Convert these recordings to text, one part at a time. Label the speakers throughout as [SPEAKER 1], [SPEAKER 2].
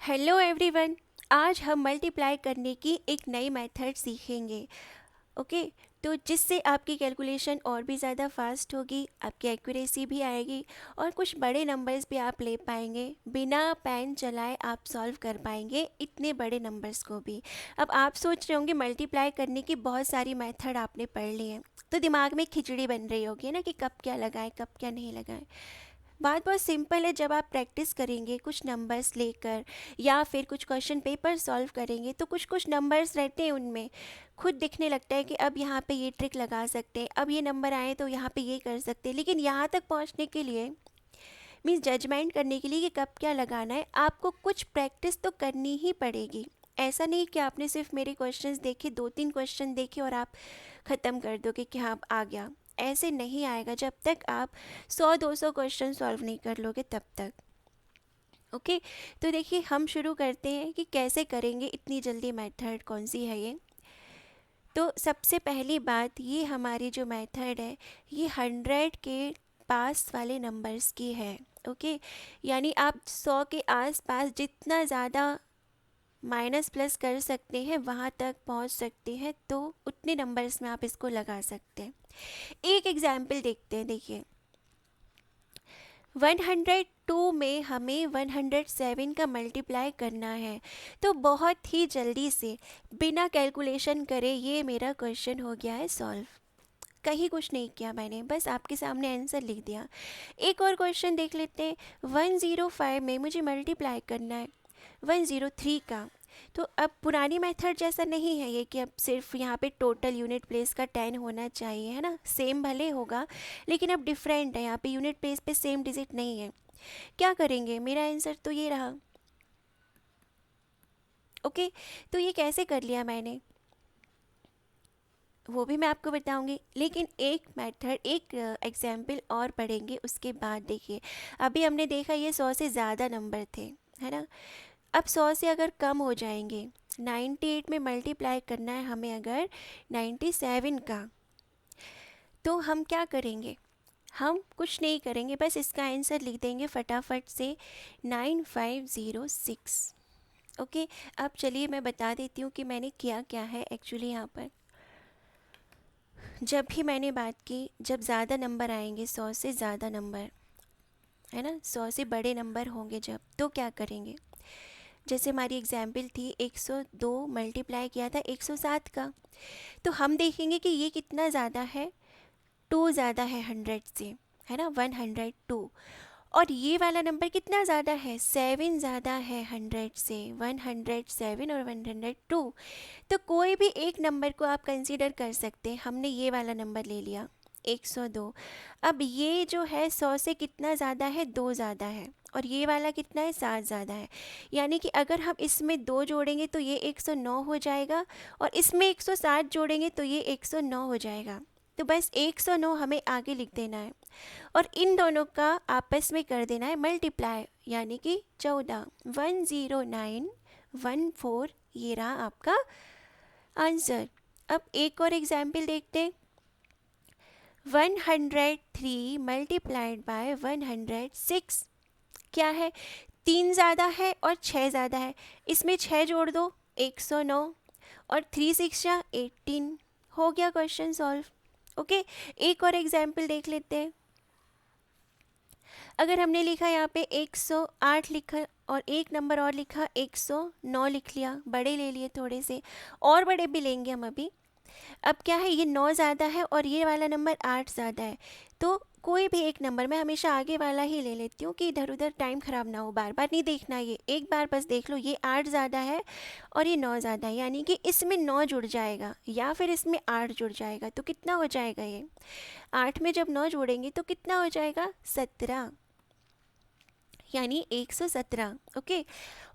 [SPEAKER 1] Hello everyone. आज हम multiply करने की एक नई मेथड सीखेंगे। ओके, तो जिससे आपकी कैलकुलेशन और भी ज़्यादा फास्ट होगी, आपकी एक्यूरेसी भी आएगी और कुछ बड़े नंबर्स भी आप ले पाएंगे। बिना पेन चलाए आप सॉल्व कर पाएंगे इतने बड़े नंबर्स को भी। अब आप सोच रहे होंगे मल्टीप्लाई करने की बहुत सारी मेथड आपने पढ़ ली है, तो दिमाग में खिचड़ी बन रही होगी ना कि कब क्या लगाएं कब क्या नहीं लगाएं। बात बहुत सिंपल है। जब आप प्रैक्टिस करेंगे कुछ नंबर्स लेकर या फिर कुछ क्वेश्चन पेपर सॉल्व करेंगे तो कुछ कुछ नंबर्स रहते हैं, उनमें खुद दिखने लगता है कि अब यहाँ पे ये ट्रिक लगा सकते हैं, अब ये नंबर आए तो यहाँ पे ये कर सकते हैं। लेकिन यहाँ तक पहुँचने के लिए मीन्स जजमेंट करने के लिए कि कब क्या लगाना है, आपको कुछ प्रैक्टिस तो करनी ही पड़ेगी। ऐसा नहीं कि आपने सिर्फ मेरे क्वेश्चंस देखे, 2-3 क्वेश्चन देखे और आप ख़त्म कर दोगे कि हाँ आ गया। ऐसे नहीं आएगा जब तक आप 100-200 क्वेश्चन सॉल्व नहीं कर लोगे तब तक। ओके, तो देखिए हम शुरू करते हैं कि कैसे करेंगे। इतनी जल्दी मेथड कौन सी है ये। तो सबसे पहली बात, ये हमारी जो मेथड है ये 100 के पास वाले नंबर्स की है। ओके, यानी आप 100 के आसपास जितना ज़्यादा माइनस प्लस कर सकते हैं वहाँ तक पहुँच सकते हैं, तो उतने नंबर्स में आप इसको लगा सकते हैं। एक एग्जाम्पल देखते हैं। देखिए 102 में हमें 107 का मल्टीप्लाई करना है, तो बहुत ही जल्दी से बिना कैलकुलेशन करे ये मेरा क्वेश्चन हो गया है सॉल्व। कहीं कुछ नहीं किया मैंने, बस आपके सामने आंसर लिख दिया। एक और क्वेश्चन देख लेते हैं। 105 में मुझे मल्टीप्लाई करना है 103 का। तो अब पुरानी मेथड जैसा नहीं है ये कि अब सिर्फ यहाँ पे टोटल यूनिट प्लेस का 10 होना चाहिए, है ना। सेम भले होगा लेकिन अब डिफरेंट है, यहाँ पे यूनिट प्लेस पे सेम डिजिट नहीं है। क्या करेंगे, मेरा आंसर तो ये रहा। ओके, तो ये कैसे कर लिया मैंने वो भी मैं आपको बताऊंगी, लेकिन एक मेथड एक एग्जाम्पल और पढ़ेंगे उसके बाद। देखिए अभी हमने देखा ये 100 से ज़्यादा नंबर थे, है ना। अब 100 से अगर कम हो जाएंगे, 98 में मल्टीप्लाई करना है हमें अगर 97 का, तो हम क्या करेंगे, हम कुछ नहीं करेंगे, बस इसका आंसर लिख देंगे फटाफट से 9506। ओके, अब चलिए मैं बता देती हूँ कि मैंने किया क्या है एक्चुअली यहाँ पर। जब भी मैंने बात की, जब ज़्यादा नंबर आएंगे, 100 से ज़्यादा नंबर, है ना, 100 से बड़े नंबर होंगे जब, तो क्या करेंगे। जैसे हमारी एग्जाम्पल थी 102 मल्टीप्लाई किया था 107 का, तो हम देखेंगे कि ये कितना ज़्यादा है, 2 ज़्यादा है 100 से, है ना, 102। और ये वाला नंबर कितना ज़्यादा है, 7 ज़्यादा है 100 से, 107 और 102। तो कोई भी एक नंबर को आप कंसीडर कर सकते हैं। हमने ये वाला नंबर ले लिया 102। अब ये जो है 100 से कितना ज़्यादा है, 2 ज़्यादा है, और ये वाला कितना है, 7 ज़्यादा है। यानी कि अगर हम इसमें 2 जोड़ेंगे तो ये 109 हो जाएगा, और इसमें 107 जोड़ेंगे तो ये 109 हो जाएगा। तो बस 109 हमें आगे लिख देना है और इन दोनों का आपस में कर देना है मल्टीप्लाई, यानी कि 14, 10914, ये रहा आपका आंसर। अब एक और एग्जाम्पल देखते हैं। 103 मल्टीप्लाइड बाय 106 क्या है, 3 ज़्यादा है और 6 ज़्यादा है। इसमें 6 जोड़ दो, 109, और 3 6 या 18, हो गया क्वेश्चन सॉल्व। ओके, एक और एग्जाम्पल देख लेते हैं। अगर हमने लिखा यहाँ पे 108 लिखा और एक नंबर और लिखा 109 लिख लिया, बड़े ले लिए थोड़े से, और बड़े भी लेंगे हम अभी। अब क्या है, ये 9 ज़्यादा है और ये वाला नंबर 8 ज़्यादा है, तो कोई भी एक नंबर, मैं हमेशा आगे वाला ही ले लेती हूँ कि इधर उधर टाइम ख़राब ना हो, बार बार नहीं देखना, ये एक बार बस देख लो। ये 8 ज़्यादा है और ये 9 ज़्यादा है, यानी कि इसमें 9 जुड़ जाएगा या फिर इसमें 8 जुड़ जाएगा, तो कितना हो जाएगा, ये 8 में जब 9 जोड़ेंगे तो कितना हो जाएगा, 17, यानी 117। ओके,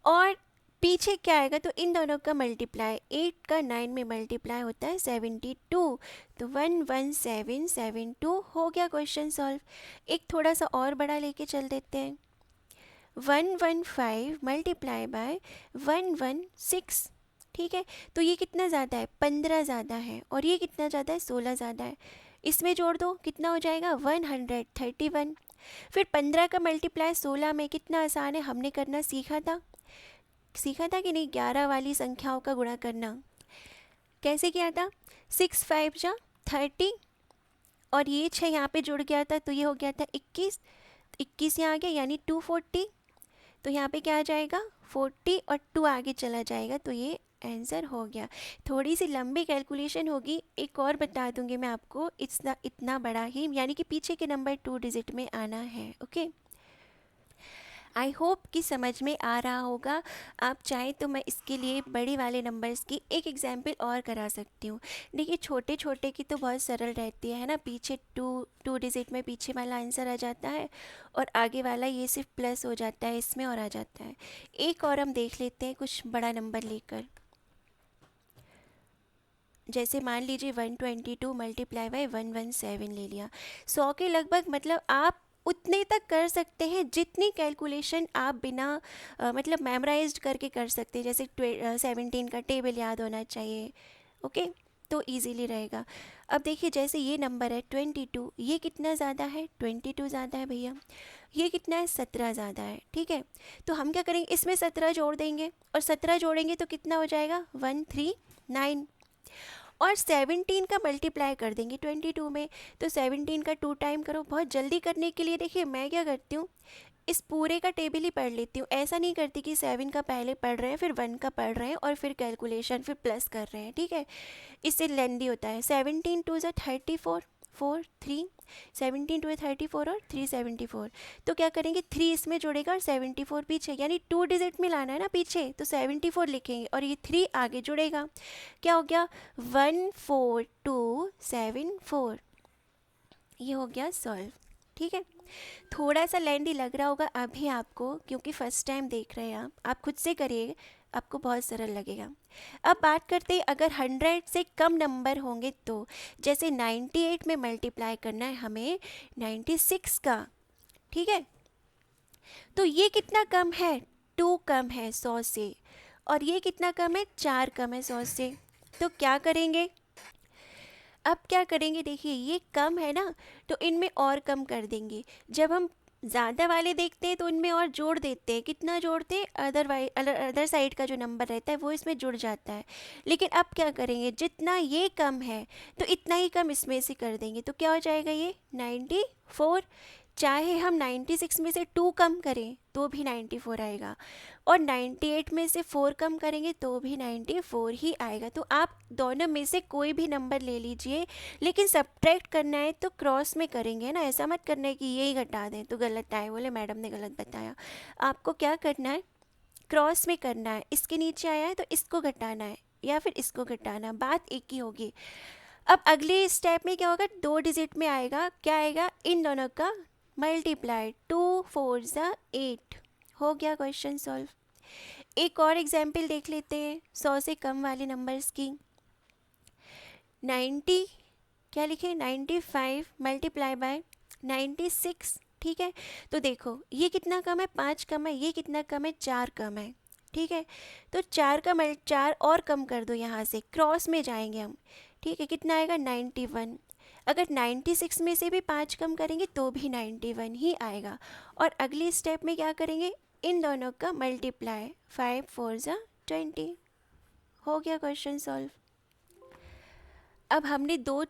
[SPEAKER 1] और पीछे क्या आएगा, तो इन दोनों का मल्टीप्लाई, 8 का 9 में मल्टीप्लाई होता है 72, तो 11772 हो गया क्वेश्चन सॉल्व। एक थोड़ा सा और बड़ा लेके चल देते हैं। 115 मल्टीप्लाई बाय 116, ठीक है, तो ये कितना ज़्यादा है, 15 ज़्यादा है, और ये कितना ज़्यादा है, 16 ज़्यादा है। इसमें जोड़ दो, कितना हो जाएगा, 131। फिर 15 का मल्टीप्लाई 16 में, कितना आसान है, हमने करना सीखा था। सीखा था कि नहीं 11 वाली संख्याओं का गुणा करना? कैसे किया था? 6 5 जा 30 और ये 6 यहाँ पे जुड़ गया था तो ये हो गया था 21, 21 यहाँ आ गया यानी 240, तो यहाँ पे क्या आ जाएगा 40 और 2 आगे चला जाएगा तो ये आंसर हो गया। थोड़ी सी लंबी कैलकुलेशन होगी, एक और बता दूंगी मैं आपको, इतना बड़ा ही यानी कि पीछे के नंबर 2 डिजिट में आना है। ओके, आई होप कि समझ में आ रहा होगा। आप चाहें तो मैं इसके लिए बड़े वाले नंबर्स की एक एग्जाम्पल और करा सकती हूँ। देखिए छोटे छोटे की तो बहुत सरल रहती है ना, पीछे टू डिजिट में पीछे वाला आंसर आ जाता है और आगे वाला ये सिर्फ प्लस हो जाता है इसमें और आ जाता है। एक और हम देख लेते हैं कुछ बड़ा नंबर लेकर, जैसे मान लीजिए 122 मल्टीप्लाई बाई 117 ले लिया। 100 के लगभग, मतलब आप उतने तक कर सकते हैं जितनी कैलकुलेशन आप बिना मतलब मेमोराइज्ड करके कर सकते हैं। जैसे 17 का टेबल याद होना चाहिए। ओके, तो इजीली रहेगा। अब देखिए जैसे ये नंबर है 22, ये कितना ज़्यादा है? 22 ज़्यादा है भैया। ये कितना है? 17 ज़्यादा है। ठीक है, तो हम क्या करेंगे, इसमें 17 जोड़ देंगे और 17 जोड़ेंगे तो कितना हो जाएगा? 139 और 17 का मल्टीप्लाई कर देंगे 22 में, तो 17 का 2 टाइम करो। बहुत जल्दी करने के लिए देखिए मैं क्या करती हूँ, इस पूरे का टेबल ही पढ़ लेती हूँ। ऐसा नहीं करती कि 7 का पहले पढ़ रहे हैं फिर 1 का पढ़ रहे हैं और फिर कैलकुलेशन फिर प्लस कर रहे हैं। ठीक है, इससे लेंदी होता है। 17 2 ज़ा 34, 4 3, 17 2 34 और 374, तो क्या करेंगे 3 इसमें जुड़ेगा और 74 पीछे, यानी 2 डिजिट में लाना है ना पीछे, तो 74 लिखेंगे और ये 3 आगे जुड़ेगा। क्या हो गया? 14274, ये हो गया सॉल्व। ठीक है, थोड़ा सा लेंदी लग रहा होगा अभी आपको क्योंकि फर्स्ट टाइम देख रहे हैं आप खुद से करिए, आपको बहुत सरल लगेगा। अब बात करते हैं अगर 100 से कम नंबर होंगे तो, जैसे 98 में मल्टीप्लाई करना है हमें 96 का। ठीक है, तो ये कितना कम है? 2 कम है 100 से, और ये कितना कम है? 4 कम है 100 से। तो क्या करेंगे, अब क्या करेंगे, देखिए ये कम है ना तो इनमें और कम कर देंगे। जब हम ज़्यादा वाले देखते हैं तो उनमें और जोड़ देते हैं। कितना जोड़ते हैं? अदर साइड का जो नंबर रहता है वो इसमें जुड़ जाता है। लेकिन अब क्या करेंगे, जितना ये कम है तो इतना ही कम इसमें से कर देंगे, तो क्या हो जाएगा ये 94। चाहे हम 96 में से 2 कम करें तो भी 94 आएगा, और 98 में से 4 कम करेंगे तो भी 94 ही आएगा। तो आप दोनों में से कोई भी नंबर ले लीजिए, लेकिन सब्ट्रैक्ट करना है तो क्रॉस में करेंगे ना, ऐसा मत करना है कि यही घटा दें तो गलत आए, बोले मैडम ने गलत बताया। आपको क्या करना है, क्रॉस में करना है। इसके नीचे आया है तो इसको घटाना है या फिर इसको घटाना, बात एक ही होगी। अब अगले स्टेप में क्या होगा, 2 डिजिट में आएगा, क्या आएगा, इन दोनों का मल्टीप्लाई, 2 4 ज़ा 8, हो गया क्वेश्चन सॉल्व। एक और एग्जाम्पल देख लेते हैं 100 से कम वाले नंबर्स की। 90, क्या लिखे, 95 मल्टीप्लाई बाय 96। ठीक है, तो देखो ये कितना कम है? 5 कम है। ये कितना कम है? 4 कम है। ठीक है, तो 4 और कम कर दो, यहाँ से क्रॉस में जाएंगे हम। ठीक है, कितना आएगा? 91। अगर 96 में से भी 5 कम करेंगे तो भी 91 ही आएगा। और अगली स्टेप में क्या करेंगे, इन दोनों का मल्टीप्लाई, 5 4 ज़ा 20, हो गया क्वेश्चन सॉल्व। अब हमने दो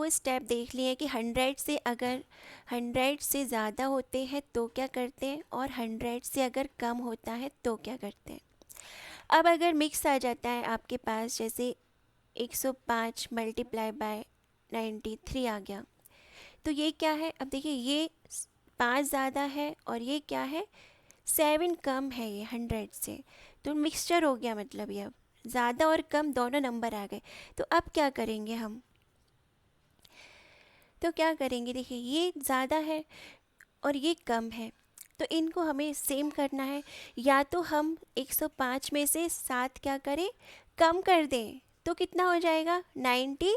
[SPEAKER 1] स्टेप देख लिए हैं कि 100 से अगर 100 से ज़्यादा होते हैं तो क्या करते हैं, और 100 से अगर कम होता है तो क्या करते हैं। अब अगर मिक्स आ जाता है आपके पास, जैसे 105 मल्टीप्लाई बाय 93 आ गया, तो ये क्या है, अब देखिए ये 5 ज़्यादा है और ये क्या है, 7 कम है ये 100 से, तो मिक्सचर हो गया, मतलब ये अब ज़्यादा और कम दोनों नंबर आ गए। तो अब क्या करेंगे हम, तो क्या करेंगे, देखिए ये ज़्यादा है और ये कम है, तो इनको हमें सेम करना है। या तो हम 105 में से 7 क्या करें, कम कर दें, तो कितना हो जाएगा 98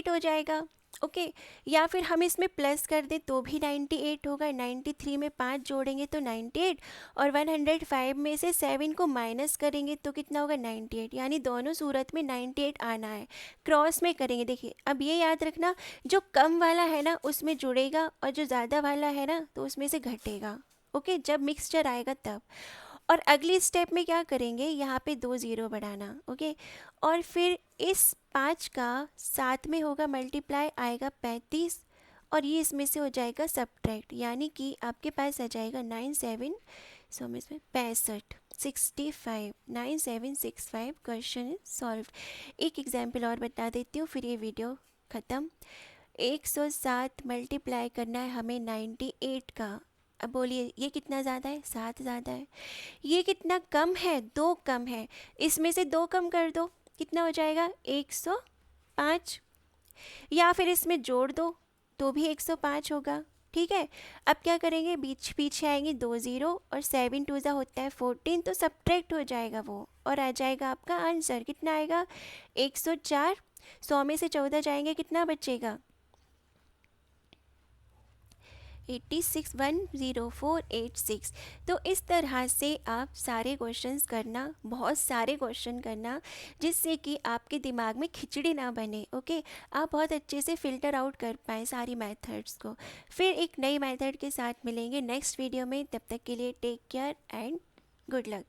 [SPEAKER 1] हो जाएगा। ओके, या फिर हम इसमें प्लस कर दें तो भी 98 होगा। 93 में 5 जोड़ेंगे तो 98, और 105 में से 7 को माइनस करेंगे तो कितना होगा 98, यानी दोनों सूरत में 98 आना है। क्रॉस में करेंगे, देखिए अब ये याद रखना, जो कम वाला है ना उसमें जुड़ेगा और जो ज़्यादा वाला है ना तो उसमें से घटेगा। ओके, जब मिक्सचर आएगा तब। और अगली स्टेप में क्या करेंगे, यहाँ पे 2 ज़ीरो बढ़ाना, ओके। और फिर इस 5 का साथ में होगा मल्टीप्लाई, आएगा 35, और ये इसमें से हो जाएगा सब्ट्रैक्ट, यानी कि आपके पास आ जाएगा 97, सो हम इसमें 65, 65, 9765। Question is solve. एक एग्जाम्पल और बता देती हूँ, फिर ये वीडियो ख़त्म। 107 मल्टीप्लाई करना है हमें 98 का। अब बोलिए ये कितना ज़्यादा है, 7 ज़्यादा है। ये कितना कम है, 2 कम है। इसमें से 2 कम कर दो, कितना हो जाएगा 105, या फिर इसमें जोड़ दो तो भी 105 होगा। ठीक है, अब क्या करेंगे, बीच पीछे आएंगे 2 ज़ीरो, और 7 टू ज़ा होता है 14, तो सब्ट्रैक्ट हो जाएगा वो, और आ जाएगा आपका आंसर। कितना आएगा 104। 100 में से 14 जाएंगे, कितना बचेगा 86, 10486। तो इस तरह से आप सारे क्वेश्चंस करना, बहुत सारे क्वेश्चन करना, जिससे कि आपके दिमाग में खिचड़ी ना बने। ओके, आप बहुत अच्छे से फ़िल्टर आउट कर पाएँ सारी मेथड्स को। फिर एक नई मेथड के साथ मिलेंगे नेक्स्ट वीडियो में, तब तक के लिए take care and good luck.